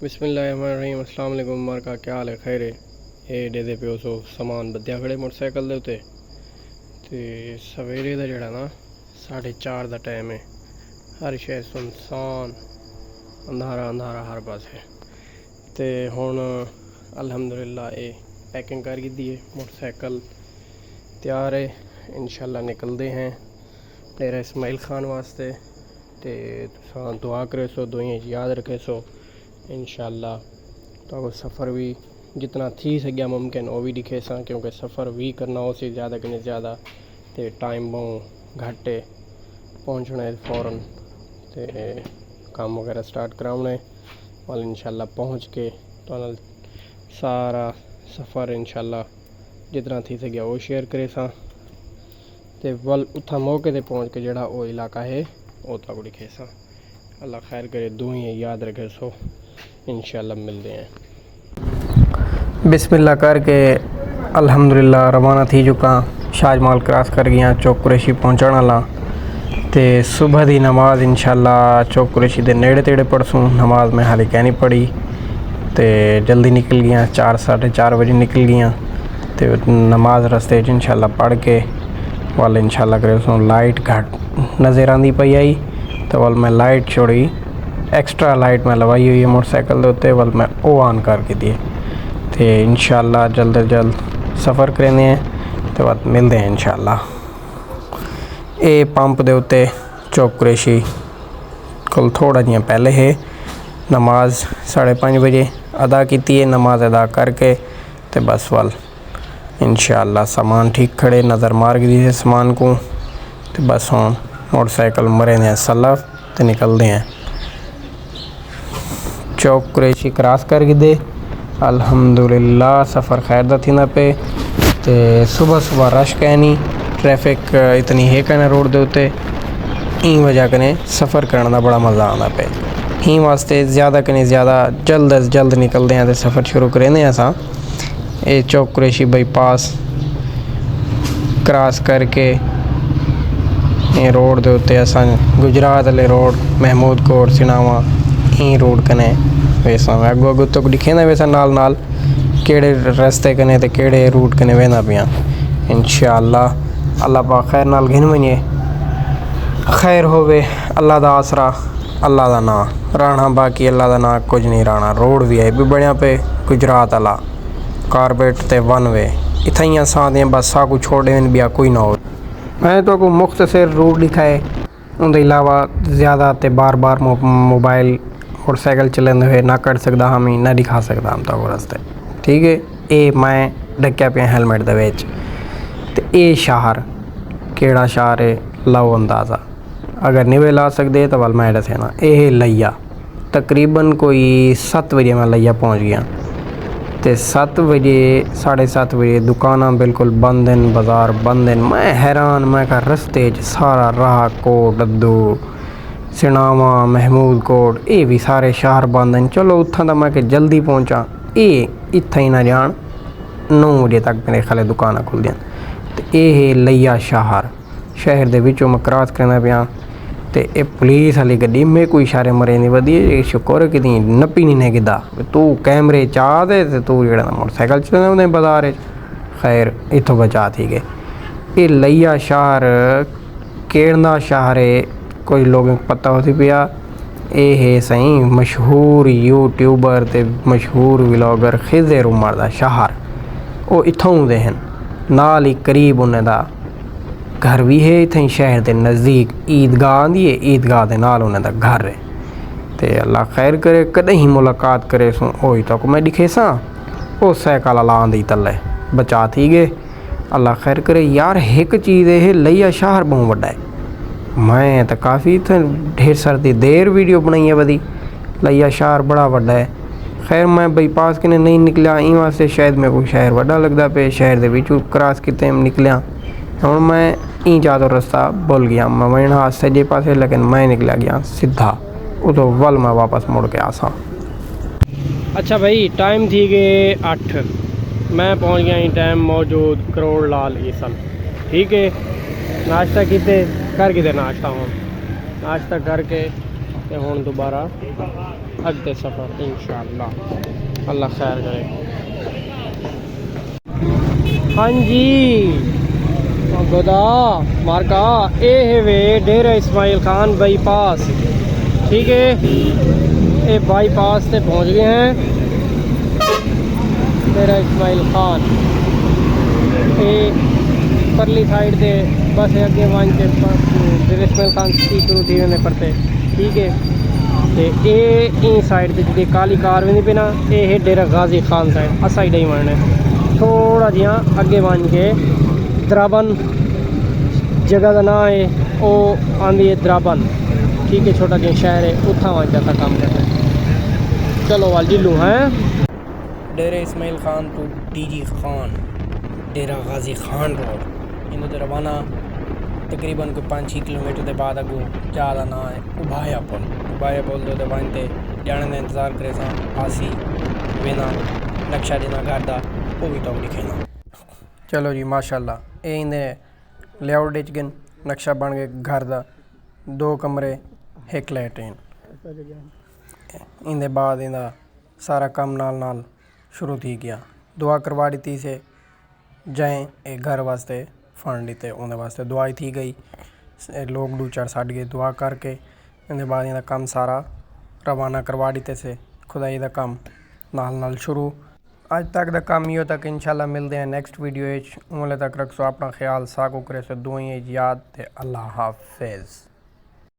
بسم اللہ الرحمن الرحیم۔ السلام علیکم عمر کا کیا حال ہے؟ خیر ہے؟ یہ ڈے پیو سو سامان بدیا کھڑے موٹر سائیکل دے اتنے تے سویرے دا جڑا نا 4:30 دا ٹائم ہے، ہر شے سنسان، اندھارا اندھارا ہر پاسے تے ہن الحمدللہ یہ پیکنگ کر دی ہے، موٹر سائیکل تیار ہے، انشاءاللہ نکلتے ہیں ڈیرہ اسماعیل خان واسطے تے تساں دعا کرے سو، دعائیں یاد رکھے سو انشاءاللہ تو سفر بھی جتنا تھی سکیا ممکن وہ بھی دکھے سا، کیونکہ سفر بھی کرنا ہو سی زیادہ کہ زیادہ تے ٹائم بہت گھٹ ہے، پہنچنا ہے فوراً تے کام وغیرہ سٹارٹ کراؤنا وال انشاءاللہ پہنچ کے تو سارا سفر انشاءاللہ جتنا تھی سکیا وہ شیئر کرے سا تے ول اتھا موقع تے پہنچ کے جڑا وہ علاقہ ہے وہ تک دکھے سا۔ اللہ خیر کرے، دعائیں یاد رکھے سو، انشاءاللہ ملتے ہیں۔ بسم اللہ کر کے الحمدللہ روانہ تھی چکا، شاہجمال کراس کر گیا، چوک قریشی پہنچنا لا تے صبح دی نماز انشاءاللہ چوک قریشی دے نیڑے تیڑے پڑھسوں، نماز میں حالی کہہ نہیں پڑھی تے جلدی نکل گیا، 4:30 بجے نکل گیا تے نماز رستے انشاءاللہ پڑھ کے وال انشاءاللہ کرے سوں لائٹ گھٹ نظر آندی پئی آئی تو وال میں لائٹ چھوڑی، ایکسٹرا لائٹ میں لوائی ہوئی ہے موٹر سائیکل دے اتنے، وال میں او آن کر کے دیے تے انشاءاللہ جلد از جلد سفر کرنے ہیں تو بعد ملتے ہیں انشاءاللہ۔ اے پمپ دے اتنے چوک قریشی کل تھوڑا جہاں پہلے ہے نماز 5:30 بجے ادا کیتی ہے، نماز ادا کر کے تے بس وال انشاءاللہ سامان ٹھیک کھڑے نظر مار گئی ہے سامان کو تے بس ہوں موٹر سائیکل مرے نے سلف تے نکلتے ہیں۔ چوک قریشی کراس کر کے دے الحمدللہ سفر خیر دا تھی نہ پہ تے صبح رش کہنی ٹریفک اتنی ہے کہنا روڈ دے ہوتے این وجہ کنے سفر کرنا بڑا مزہ آنا پہ ہی واسطے زیادہ کنے زیادہ جلد از جلد نکلتے ہیں تے سفر شروع کرنے ہیں ساں۔ اے چوک قریشی بائی پاس کراس کر کے روڈ دے ہوتے اساں گجرات والے روڈ محمود کوٹ سناوا این روڈ کنے ویسا اگو اگو تو دکھے نا ویسا نال نال کیڑے رستے کنے تے کیڑے روٹ کنے وینا پیاں انشاءاللہ۔ اللہ پاک خیر نال گھن منیے، خیر ہووے، اللہ دا آسرا، اللہ دا نا رانا، باقی اللہ دا نا کچھ نہیں رانا۔ روڈ بھی ہے بھی بڑھیا پہ گجرات والا کاربیٹ تے ون وے اتھائیاں ساں دیں بس سا کو چھوڑے بیا کوئی نہ ہو۔ میں تو کو مختصر روٹ لکھائے ان دے علاوہ زیادہ تے بار بار موبائل موٹر سائیکل چلندے ہوئے نہ کر سکتا ہم ہی نہ دکھا سکتا ہم تو رستے ٹھیک ہے۔ اے میں ڈکیا پیا ہیلمٹ دے وچ تے اے شہر کیڑا شہر ہے لو اندازہ اگر نہیں لا سکتے تو ول میں دسے نا اے لیا تقریباً کوئی 7 بجے میں لیا پہنچ گیا تے 7 بجے 7:30 بجے دکاناں بالکل بند ہیں، بازار بند ہیں، میں حیران میں کہ رستے سارا راہ کوٹ ڈدو سناوا محمود کوٹ اے بھی سارے شہر بند ہیں۔ چلو اتھاں دا میں کہ جلدی پہنچا اے اتھاں ہی نہ جان 9 بجے تک میرے خالے دکاناں کھل دیاں تے اے ہے لیا شہر دے وچوں میں کراس کرنا پیا تے اے پولیس والی گڈی میں کوئی اشارے مرے نہیں ودی شکر کہ نپی نہیں گدا تو کیمرے چاہ دے تے تو جڑا موٹر سائیکل چلانے بازار خیر اتوں بچا تھی گئے۔ یہ لیا شہر کیڑنا شہر ہے کوئی لوگوں کو پتہ ہوتی پیا اے ہے سائیں مشہور یوٹیوبر تے مشہور ولاگر خضر عمر دا شہر وہ اتھوں دے ہیں نال ہی قریب انہیں دا گھر بھی ہے اتھیں شہر دے نزدیک عیدگاہ آندی ہے، عیدگاہ دے نال انہیں دا گھر ہے تے اللہ خیر کرے کدیں ہی ملاقات کرے سوں اوہی تک میں دکھے ساں او سائیکل اللہ آندھی تلے بچا تھی گئے۔ اللہ خیر کرے یار ایک چیز ہے لیا شہر بہت بڑا ہے، میں تو کافی ڈھیر سردی دیر ویڈیو بنائی ہے بدی لیا شہر بڑا بڑا ہے۔ خیر میں بائی پاس کنے نہیں نکلیا این واسطے شاید میں کوئی شہر بڑا لگتا پہ شہر دے وچوں کراس کیتے نکلیا ہوں میں این جادو رستہ بھول گیا میں وہاں سجے پاسے لیکن میں نکلا گیا سدھا ادھر ول میں واپس مڑ کے آساں۔ اچھا بھائی ٹائم تھی گئے 8 میں پہنچ گیا ٹائم موجود کروڑ لال عیسن ٹھیک ہے۔ ناشتہ کیتے کر کے ناشتہ کر کے ہوں دوبارہ اگتے سفر انشاءاللہ اللہ خیر کرے. ہاں جی گدا مارکا اے ہے وے ڈیرہ اسماعیل خان بائی پاس. ٹھیک ہے یہ بائی پاس سے پہنچ گئے ہیں ڈیرہ اسماعیل خان. یہ پرلی سائڈ سے بس اگے ون کے ڈیرہ اسماعیل خان سی شروع تھی ویندے پرتے. ٹھیک ہے یہ سائڈ سے جی کالی کار بھی نہیں پینا یہ ہے ڈیرہ غازی خان سائڈ اس سائڈ ہی مرنے. تھوڑا جہاں اگے ون کے درابن جگہ کا نام ہے وہ آندھی ہے درابن. ٹھیک ہے چھوٹا جہاں شہر ہے اتھاں وہاں جاتا کام کرتا ہے. چلو وال جی لوں ہیں ڈیرہ اسماعیل خان تو D G Khan Dera Ghazi Khan road انہوں تو روانہ تقریباً کوئی 5-6 کلومیٹر کے بعد اگوں جا دا نام ہے ابھایا پل. ابھایا پل دے وانتے جانے کا انتظار کرے ساں آسی وینا نقشہ دینا گھر دا وہ بھی تو دکھینا. چلو جی ماشاءاللہ یہ اندے لے آؤٹ گن نقشہ بن گئے گھر دا 2 کمرے 1 لیٹرین. اندے بعد اندا سارا کام نال شروع تھی گیا. دعا کروا دیتی سے جائیں ایک گھر واسطے فنڈ دیتے اندے واسطے دعائی تھی گئی. لوگ 2-4 ساٹھ گئے دعا کر کے اندے بعد اندا کام سارا روانہ کروا دیتے سے خدائی دا کام نال شروع. اج تک دا کام یہ تک انشاءاللہ ملتے ہیں نیکسٹ ویڈیو. انہوں تک رکھو اپنا خیال ساکو کرے سے دعائیں یاد تے اللہ حافظ.